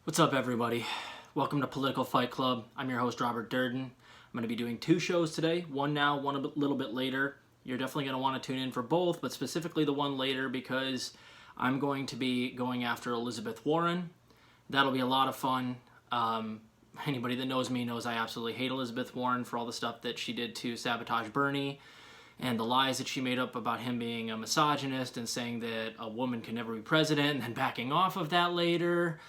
What's up, everybody? Welcome to Political Fight Club. I'm your host, Robert Durden. I'm going to be doing two shows today, one now, one a little bit later. You're definitely going to want to tune in for both, but specifically the one later because I'm going to be going after Elizabeth Warren. That'll be a lot of fun. Anybody that knows me knows I absolutely hate Elizabeth Warren for all the stuff that she did to sabotage Bernie and the lies that she made up about him being a misogynist and saying that a woman can never be president and then backing off of that later.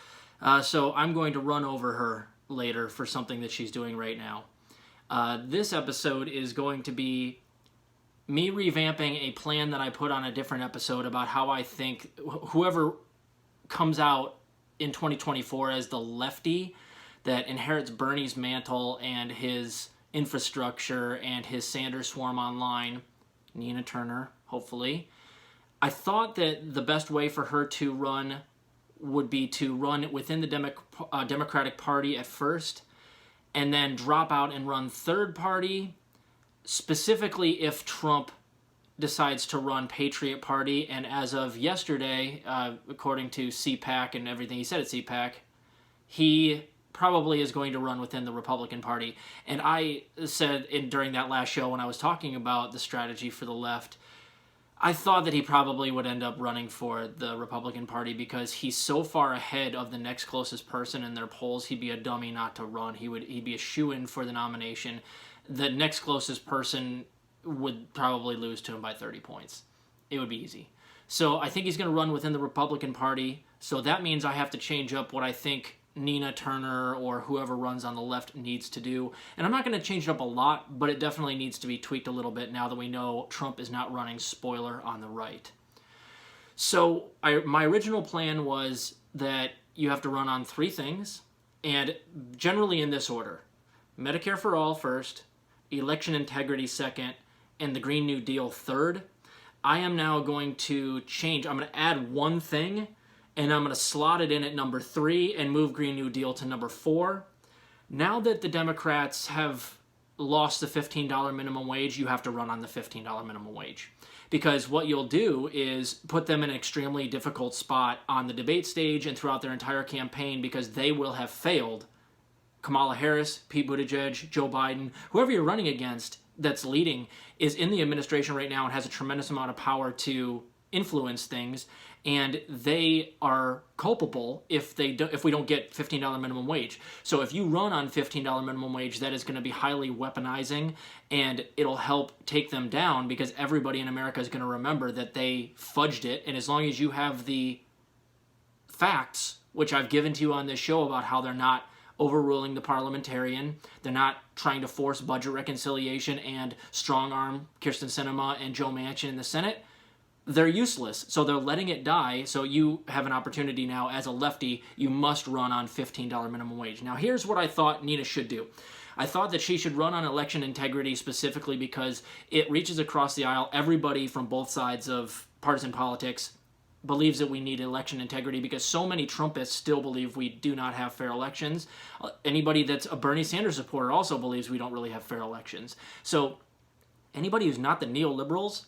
So I'm going to run over her later for something that she's doing right now. This episode is going to be me revamping a plan that I put on a different episode about how I think whoever comes out in 2024 as the lefty that inherits Bernie's mantle and his infrastructure and his Sanders swarm online, Nina Turner, hopefully. I thought that the best way for her to run would be to run within the Democratic Party at first and then drop out and run third party, specifically if Trump decides to run Patriot Party. And as of yesterday, according to CPAC and everything he said at CPAC, he probably is going to run within the Republican Party. And I said during that last show when I was talking about the strategy for the left, I thought that he probably would end up running for the Republican Party because he's so far ahead of the next closest person in their polls. He'd be a dummy not to run. He'd be a shoo-in for the nomination. The next closest person would probably lose to him by 30 points. It would be easy. So I think he's going to run within the Republican Party. So that means I have to change up what I think Nina Turner or whoever runs on the left needs to do. And I'm not going to change it up a lot, but it definitely needs to be tweaked a little bit now that we know Trump is not running, spoiler, on the right. So my original plan was that you have to run on three things, and generally in this order. Medicare for all first, election integrity second, and the Green New Deal third. I am now going to change. I'm going to add one thing, and I'm going to slot it in at number 3 and move Green New Deal to number 4. Now that the Democrats have lost the $15 minimum wage, you have to run on the $15 minimum wage. Because what you'll do is put them in an extremely difficult spot on the debate stage and throughout their entire campaign because they will have failed. Kamala Harris, Pete Buttigieg, Joe Biden, whoever you're running against that's leading is in the administration right now and has a tremendous amount of power to influence things, and they are culpable if we don't get $15 minimum wage. So if you run on $15 minimum wage, that is going to be highly weaponizing, and it'll help take them down because everybody in America is going to remember that they fudged it. And as long as you have the facts, which I've given to you on this show about how they're not overruling the parliamentarian, they're not trying to force budget reconciliation and strong-arm Kyrsten Sinema and Joe Manchin in the Senate, they're useless, so they're letting it die. So you have an opportunity now as a lefty. You must run on $15 minimum wage. Now, here's what I thought Nina should do. I thought that she should run on election integrity specifically because it reaches across the aisle. Everybody from both sides of partisan politics believes that we need election integrity because so many Trumpists still believe we do not have fair elections. Anybody that's a Bernie Sanders supporter also believes we don't really have fair elections. So anybody who's not the neoliberals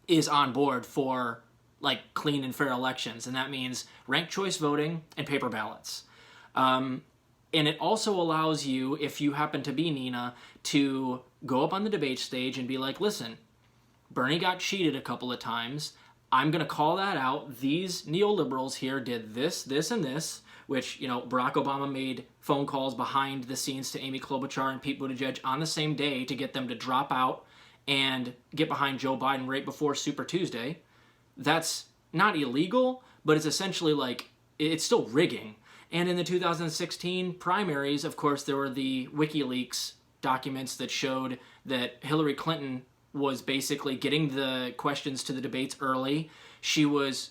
is on board for like clean and fair elections, and that means ranked choice voting and paper ballots. And it also allows you, if you happen to be Nina, to go up on the debate stage and be like, listen, Bernie got cheated a couple of times. I'm going to call that out. These neoliberals here did this, this, and this, which, Barack Obama made phone calls behind the scenes to Amy Klobuchar and Pete Buttigieg on the same day to get them to drop out and get behind Joe Biden right before Super Tuesday. That's not illegal, but it's essentially like, it's still rigging. And in the 2016 primaries, of course, there were the WikiLeaks documents that showed that Hillary Clinton was basically getting the questions to the debates early. She was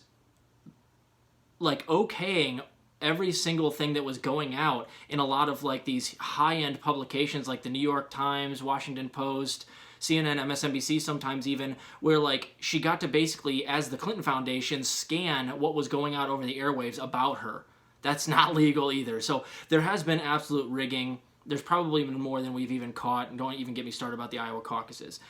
like okaying every single thing that was going out in a lot of like these high-end publications like the New York Times, Washington Post, CNN, MSNBC sometimes even, where like she got to basically, as the Clinton Foundation, scan what was going out over the airwaves about her. That's not legal either. So there has been absolute rigging. There's probably even more than we've even caught, and don't even get me started about the Iowa caucuses.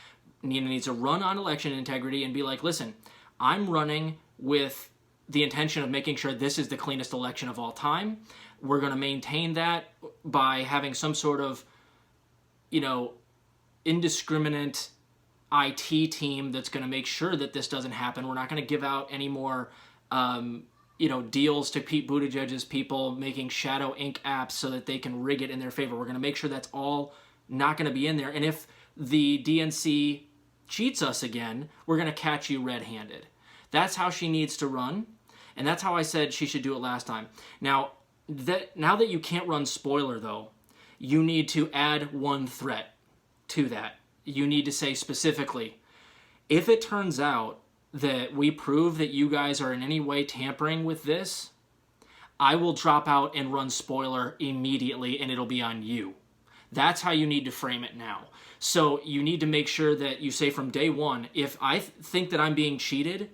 Nina needs to run on election integrity and be like, listen, I'm running with the intention of making sure this is the cleanest election of all time. We're going to maintain that by having some sort of, indiscriminate IT team that's going to make sure that this doesn't happen. We're not going to give out any more, deals to Pete Buttigieg's people making shadow ink apps so that they can rig it in their favor. We're going to make sure that's all not going to be in there. And if the DNC cheats us again, we're going to catch you red-handed. That's how she needs to run, and that's how I said she should do it last time. Now that you can't run spoiler, though, you need to add one threat to that. You need to say specifically, if it turns out that we prove that you guys are in any way tampering with this, I will drop out and run spoiler immediately, and it'll be on you. That's how you need to frame it now. So you need to make sure that you say from day one, if I think that I'm being cheated,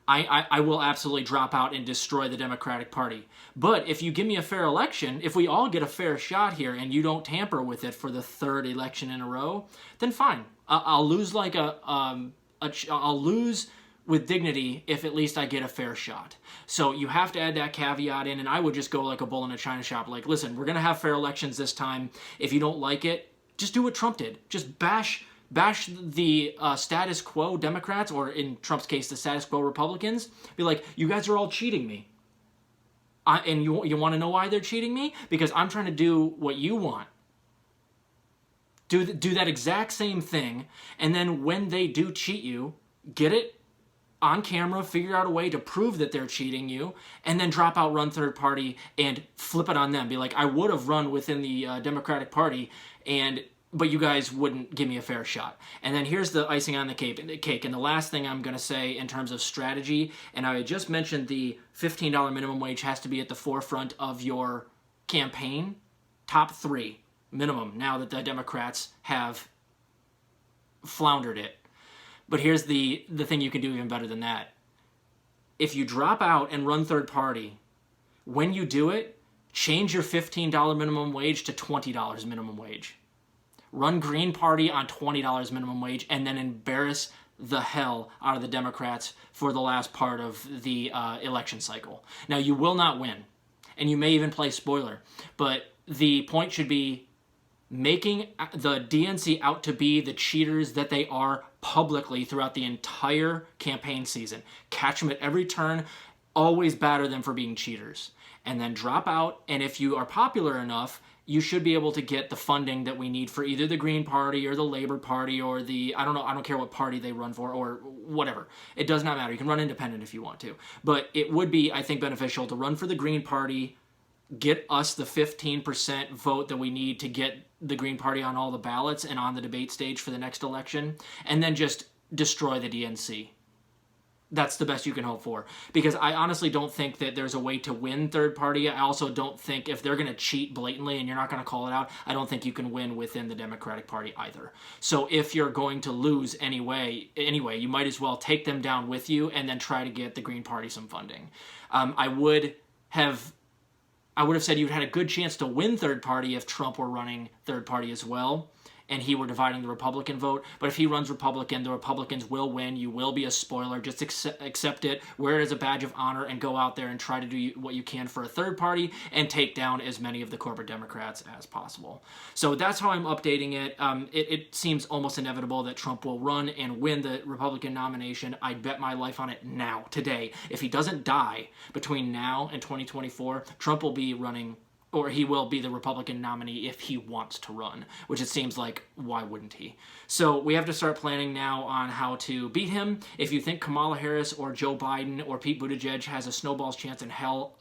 I will absolutely drop out and destroy the Democratic Party. But if you give me a fair election, if we all get a fair shot here and you don't tamper with it for the third election in a row, then fine. I'll lose I'll lose with dignity if at least I get a fair shot. So you have to add that caveat in, and I would just go like a bull in a china shop. Like, listen, we're going to have fair elections this time. If you don't like it, just do what Trump did. Just bash the status quo Democrats, or in Trump's case, the status quo Republicans. Be like, you guys are all cheating me. And you want to know why they're cheating me? Because I'm trying to do what you want. Do that exact same thing, and then when they do cheat you, get it on camera, figure out a way to prove that they're cheating you, and then drop out, run third party, and flip it on them. Be like, I would have run within the Democratic Party, but you guys wouldn't give me a fair shot. And then here's the icing on the cake. And the last thing I'm going to say in terms of strategy, and I just mentioned the $15 minimum wage has to be at the forefront of your campaign. Top 3 minimum, now that the Democrats have floundered it. But here's the thing you can do even better than that. If you drop out and run third party, when you do it, change your $15 minimum wage to $20 minimum wage. Run Green Party on $20 minimum wage, and then embarrass the hell out of the Democrats for the last part of the election cycle. Now, you will not win, and you may even play spoiler, but the point should be making the DNC out to be the cheaters that they are publicly throughout the entire campaign season. Catch them at every turn, always batter them for being cheaters, and then drop out. And if you are popular enough, you should be able to get the funding that we need for either the Green Party or the Labor Party or I don't care what party they run for or whatever. It does not matter. You can run independent if you want to. But it would be, I think, beneficial to run for the Green Party, get us the 15% vote that we need to get the Green Party on all the ballots and on the debate stage for the next election, and then just destroy the DNC. That's the best you can hope for. Because I honestly don't think that there's a way to win third party. I also don't think if they're going to cheat blatantly and you're not going to call it out, I don't think you can win within the Democratic Party either. So if you're going to lose anyway, you might as well take them down with you and then try to get the Green Party some funding. I would have said you'd had a good chance to win third party if Trump were running third party as well, and he were dividing the Republican vote. But if he runs Republican, the Republicans will win. You will be a spoiler. Just accept it, wear it as a badge of honor, and go out there and try to do what you can for a third party and take down as many of the corporate Democrats as possible. So that's how I'm updating it. It seems almost inevitable that Trump will run and win the Republican nomination. I'd bet my life on it now, today. If he doesn't die between now and 2024, Trump will be running, or he will be the Republican nominee if he wants to run, which it seems like, why wouldn't he? So we have to start planning now on how to beat him. If you think Kamala Harris or Joe Biden or Pete Buttigieg has a snowball's chance in hell,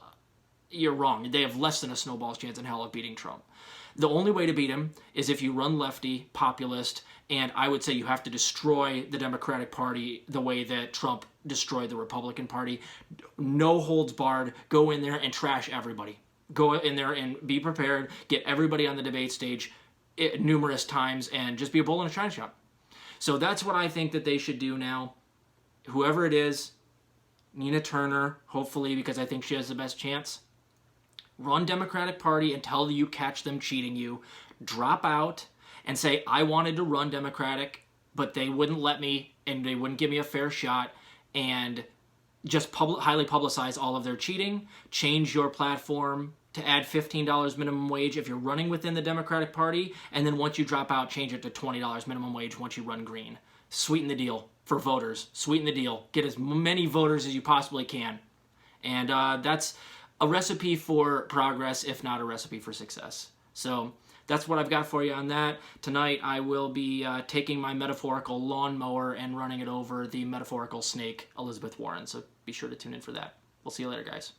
you're wrong. They have less than a snowball's chance in hell of beating Trump. The only way to beat him is if you run lefty, populist, and I would say you have to destroy the Democratic Party the way that Trump destroyed the Republican Party. No holds barred. Go in there and trash everybody. Go in there and be prepared, get everybody on the debate stage numerous times, and just be a bull in a china shop. So that's what I think that they should do now. Whoever it is, Nina Turner, hopefully, because I think she has the best chance. Run Democratic Party until you catch them cheating you. Drop out and say, I wanted to run Democratic, but they wouldn't let me, and they wouldn't give me a fair shot, and just highly publicize all of their cheating, change your platform to add $15 minimum wage if you're running within the Democratic Party, and then once you drop out, change it to $20 minimum wage once you run green. Sweeten the deal for voters. Sweeten the deal. Get as many voters as you possibly can. And that's a recipe for progress, if not a recipe for success. So that's what I've got for you on that. Tonight I will be taking my metaphorical lawnmower and running it over the metaphorical snake, Elizabeth Warren. So be sure to tune in for that. We'll see you later, guys.